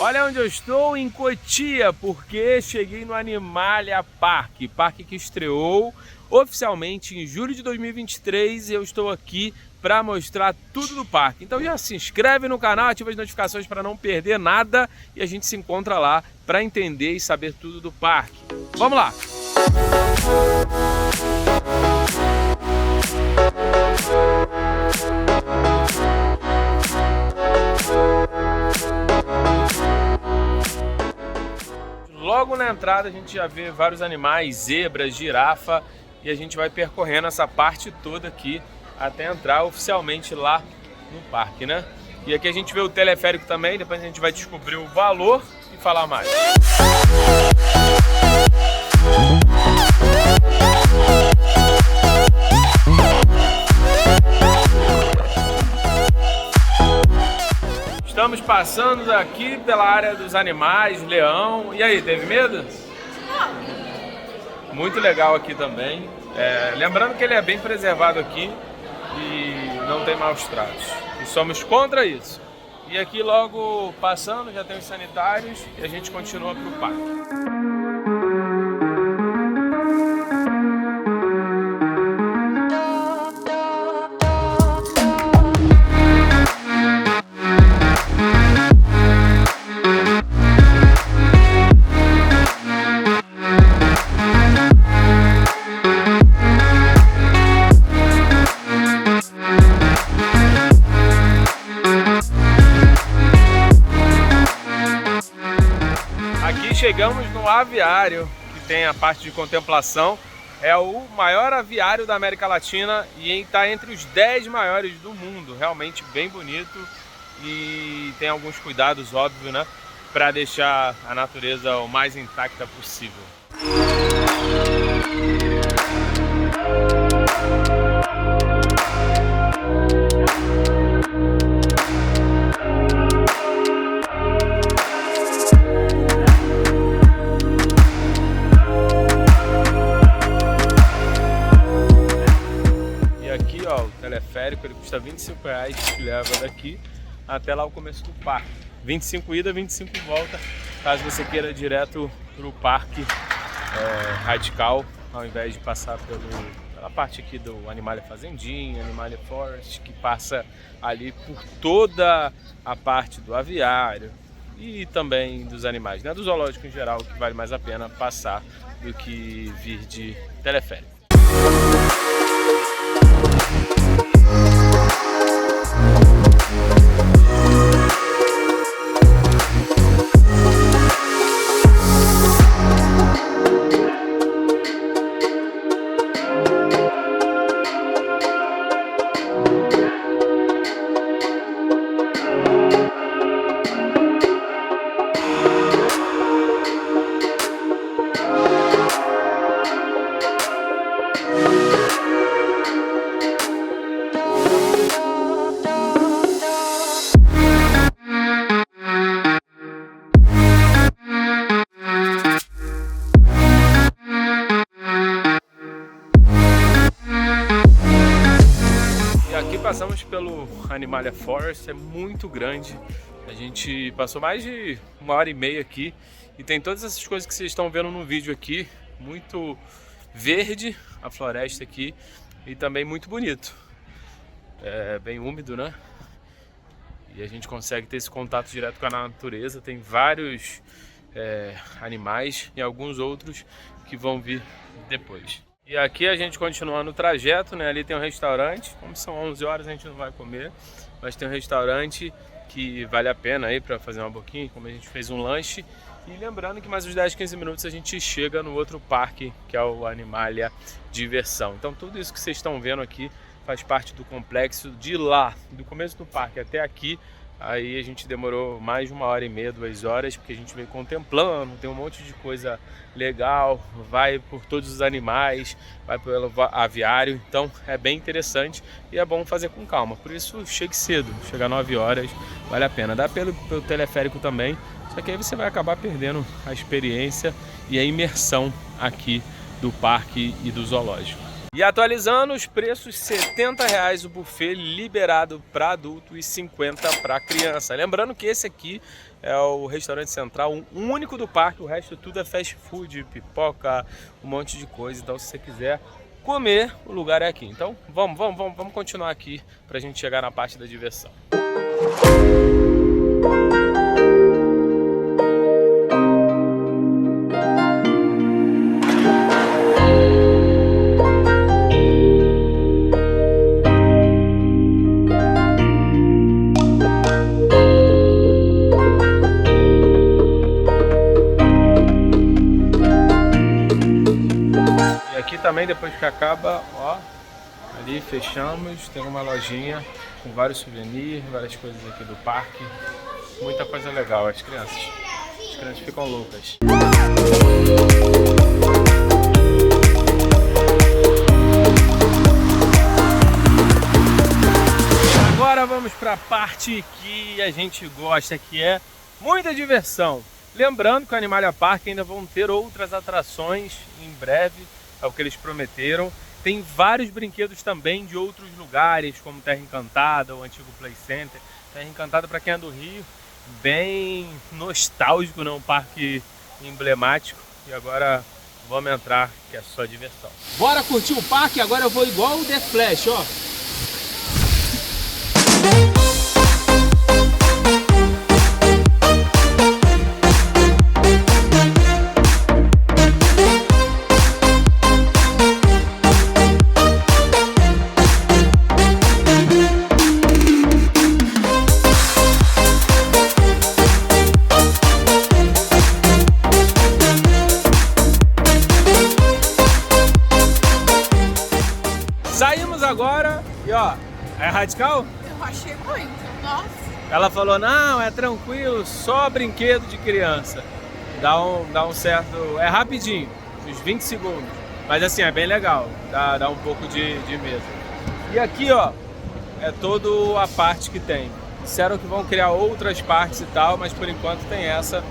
Olha onde eu estou, em Cotia, porque cheguei no Animalia Parque, parque que estreou oficialmente em julho de 2023 e eu estou aqui para mostrar tudo do parque. Então já se inscreve no canal, ativa as notificações para não perder nada e a gente se encontra lá para entender e saber tudo do parque. Vamos lá! Logo na entrada a gente já vê vários animais, zebras, girafa, e a gente vai percorrendo essa parte toda aqui até entrar oficialmente lá no parque, né? E aqui a gente vê o teleférico também, depois a gente vai descobrir o valor e falar mais. Estamos passando aqui pela área dos animais, leão. E aí, teve medo? Muito legal aqui também. Lembrando que ele é bem preservado aqui e não tem maus tratos. E somos contra isso. E aqui logo passando já tem os sanitários e a gente continua para o parque. Chegamos no aviário, que tem a parte de contemplação. É o maior aviário da América Latina e está entre os 10 maiores do mundo. Realmente bem bonito e tem alguns cuidados, óbvio, né? Para deixar a natureza o mais intacta possível. Teleférico, ele custa R$25, que leva daqui até lá o começo do parque. 25 ida, 25 volta, caso você queira direto para o parque radical, ao invés de passar pela parte aqui do Animalia Fazendinha, Animalia Forest, que passa ali por toda a parte do aviário e também dos animais, né? Do zoológico em geral, que vale mais a pena passar do que vir de teleférico. Passamos pelo Animalia Forest, é muito grande. A gente passou mais de 1h30 aqui e tem todas essas coisas que vocês estão vendo no vídeo aqui. Muito verde a floresta aqui e também muito bonito. É bem úmido, né? E a gente consegue ter esse contato direto com a natureza. Tem vários animais e alguns outros que vão vir depois. E aqui a gente continua no trajeto, né? Ali tem um restaurante, como são 11 horas a gente não vai comer, mas tem um restaurante que vale a pena aí para fazer uma boquinha, como a gente fez um lanche. E lembrando que mais uns 10, 15 minutos a gente chega no outro parque, que é o Animalia Diversão. Então tudo isso que vocês estão vendo aqui faz parte do complexo. De lá, do começo do parque até aqui, aí a gente demorou mais de 1h30, 2 horas, porque a gente veio contemplando, tem um monte de coisa legal, vai por todos os animais, vai pelo aviário, então é bem interessante e é bom fazer com calma. Por isso chegue cedo, chegar 9 horas, vale a pena. Dá pelo teleférico também, só que aí você vai acabar perdendo a experiência e a imersão aqui do parque e do zoológico. E atualizando os preços, R$70 o buffet liberado para adulto e 50 para criança. Lembrando que esse aqui é o restaurante central, um único do parque, o resto tudo é fast food, pipoca, um monte de coisa. Então se você quiser comer, o lugar é aqui. Então vamos continuar aqui para a gente chegar na parte da diversão. Também depois que acaba, ó, ali fechamos, tem uma lojinha com vários souvenirs, várias coisas aqui do parque, muita coisa legal. As crianças ficam loucas. Agora vamos para a parte que a gente gosta, que é muita diversão. Lembrando que o Animalia Park ainda vão ter outras atrações em breve. É o que eles prometeram. Tem vários brinquedos também de outros lugares, como Terra Encantada, o antigo Play Center. Terra Encantada, para quem é do Rio, bem nostálgico, né? Um parque emblemático. E agora vamos entrar, que é só diversão. Bora curtir o parque? Agora eu vou igual o The Flash, ó. Saímos agora e ó, é radical? Eu achei muito, nossa. Ela falou, não, é tranquilo, só brinquedo de criança. Dá um certo, é rapidinho, uns 20 segundos. Mas assim, é bem legal, dá um pouco de medo. E aqui ó, é toda a parte que tem. Disseram que vão criar outras partes e tal, mas por enquanto tem essa,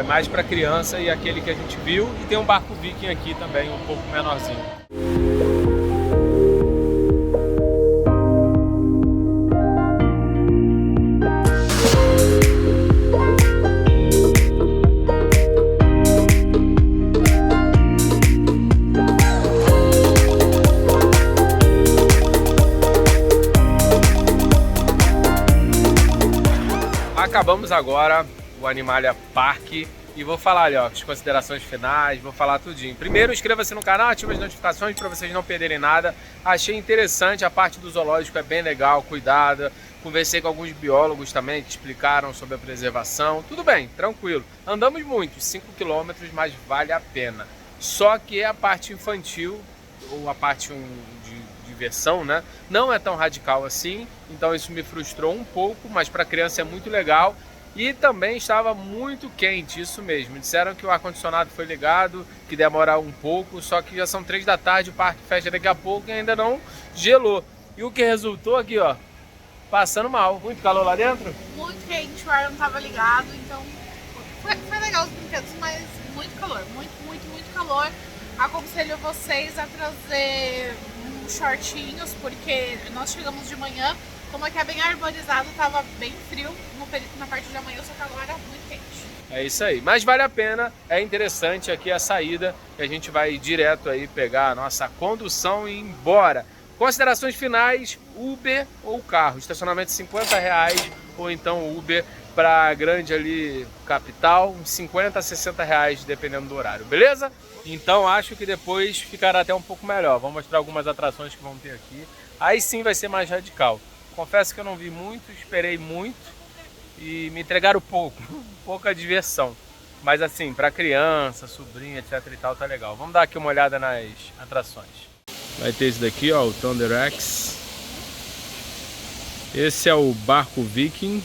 mais para criança e aquele que a gente viu. E tem um barco viking aqui também, um pouco menorzinho. Acabamos agora o Animalia Park e vou falar ali, ó, as considerações finais, vou falar tudinho. Primeiro, inscreva-se no canal, ative as notificações para vocês não perderem nada. Achei interessante, a parte do zoológico é bem legal, cuidada. Conversei com alguns biólogos também que explicaram sobre a preservação. Tudo bem, tranquilo. Andamos muito, 5 km, mas vale a pena. Só que a parte infantil, ou a parte de diversão, né? Não é tão radical assim, então isso me frustrou um pouco, mas para criança é muito legal. E também estava muito quente, isso mesmo. Disseram que o ar-condicionado foi ligado, que demora um pouco, só que já são 3 da tarde, o parque fecha daqui a pouco e ainda não gelou. E o que resultou aqui, ó, passando mal. Muito calor lá dentro? Muito quente, o ar não estava ligado, então foi legal os brinquedos, mas muito calor, muito calor. Aconselho vocês a trazer shortinhos, porque nós chegamos de manhã, como aqui é bem arborizado, tava bem frio na parte da manhã, só que agora muito quente. É isso aí, mas vale a pena, é interessante aqui a saída, que a gente vai direto aí pegar a nossa condução e ir embora. Considerações finais, Uber ou carro, estacionamento R$50 ou então Uber para grande ali capital, uns 50 a 60 reais dependendo do horário, beleza? Então acho que depois ficará até um pouco melhor. Vou mostrar algumas atrações que vão ter aqui. Aí sim vai ser mais radical. Confesso que eu não vi muito, esperei muito e me entregaram pouco, pouca diversão. Mas assim, para criança, sobrinha, etc e tal, tá legal. Vamos dar aqui uma olhada nas atrações. Vai ter esse daqui, ó, o Thunder X. Esse é o barco Viking.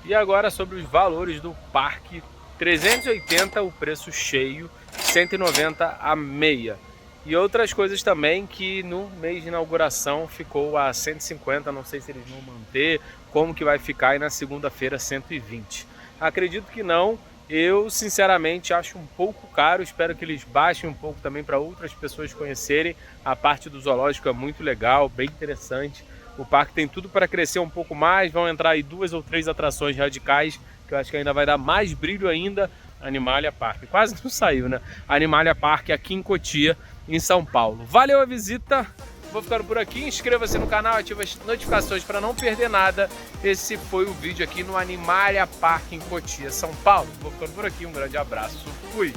E agora sobre os valores do parque. 380 o preço cheio, 190 a meia. E outras coisas também que no mês de inauguração ficou a 150, não sei se eles vão manter, como que vai ficar, e na segunda-feira 120. Acredito que não, Eu, sinceramente, acho um pouco caro. Espero que eles baixem um pouco também para outras pessoas conhecerem. A parte do zoológico é muito legal, bem interessante. O parque tem tudo para crescer um pouco mais. Vão entrar aí 2 ou 3 atrações radicais, que eu acho que ainda vai dar mais brilho ainda. Animalia Park. Quase não saiu, né? Animalia Park aqui em Cotia, em São Paulo. Valeu a visita. Vou ficando por aqui. Inscreva-se no canal, ative as notificações para não perder nada. Esse foi o vídeo aqui no Animalia Park em Cotia, São Paulo. Vou ficando por aqui. Um grande abraço. Fui!